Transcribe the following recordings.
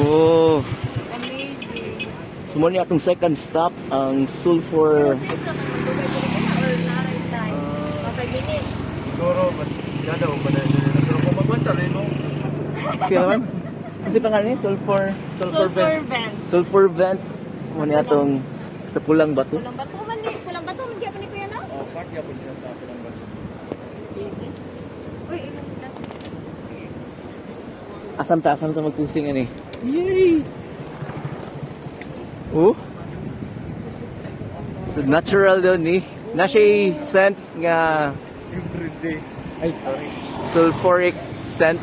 Oh. Amazing. Sumuni atong second stop ang Sulfur. Siguro, mas ganda o pa na pero kung magwanta rin, no? Okay naman. Kasi pangalan niya, Sulfur Vent. Sulfur vent. Sumuni atong sa pulang bato. Pulang bato man ni. Pulang bato man gyapon ni kuya no? Oh, part ya po siya sa atin ang bato. Uy, ilang class. Asam ta magpusing ani. Yay! Oh. So natural daw ni. Na siya scent nga Everyday. Ay, sorry. sulfuric scent.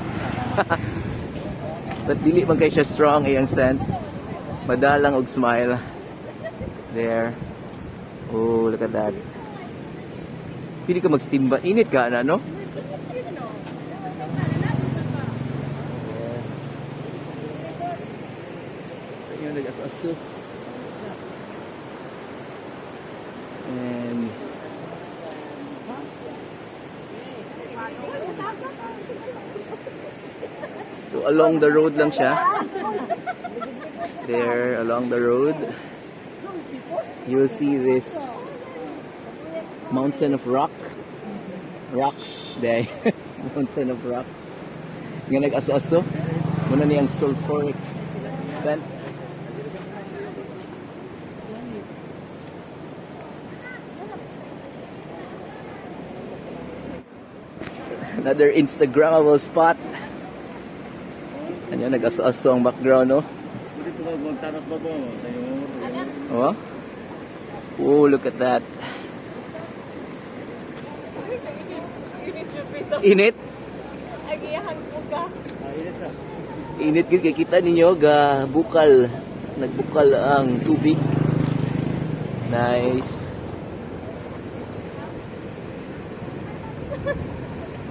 But dili man kay siya strong iyang scent. Madalang og smile. There. Oh, look at that. Pili ka mag-steam ba? Init ka na, no? Yun, nag-aso. And so along the road lang siya. There, along the road, you will see this mountain of rocks there. Mountain of rocks. Nga nag-aso-aso. Muna niyang sulfuric vent. Another Instagrammable spot. Ano, nag-aso-aso ang background, no? Dito ka magtanap ba po? Oh? Oh, look at that. Init? Agiyahan po ka. Init gid kay kita ninyo ga bukal. Nagbukal ang tubig. Nice.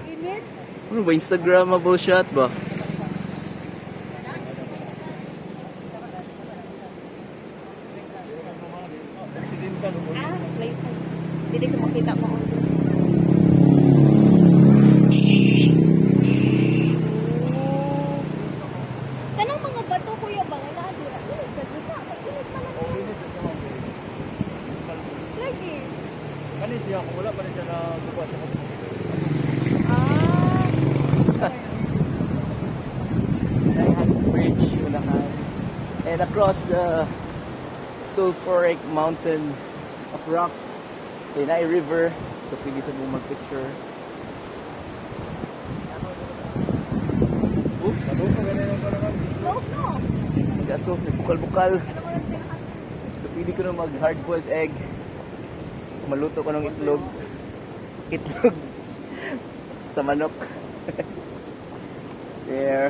Init. Ano ba, Instagrammable shot ba? Hindi ko makita mo. Tanong mga bato kuya ba nga na dira? Init ka dito. Init pa lang. Lagi. Kani siya, kung wala pa rin siya na bukas siya. Bridge, unahan. And across the sulfuric mountain of rocks, Tinay River. So pwede sa mong mag-picture. No. Kaso, bukal-bukal. So pwede ko na mag-hard-boiled egg. Maluto ko ng itlog. Itlog sa manok. There.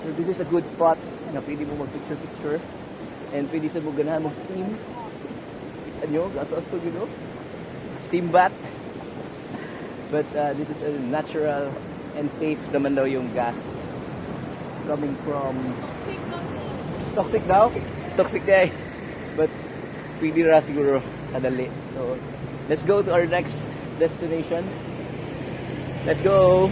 So this is a good spot na pwede mo mag-picture-picture. And pwede sa mo ganahan mong steam. Kita nyo, gaso-aso yun, no? Steam bath. But this is a natural and safe naman daw yung gas coming from toxic daw? Toxic guy. But pwede ra siguro kadali. So let's go to our next destination. Let's go!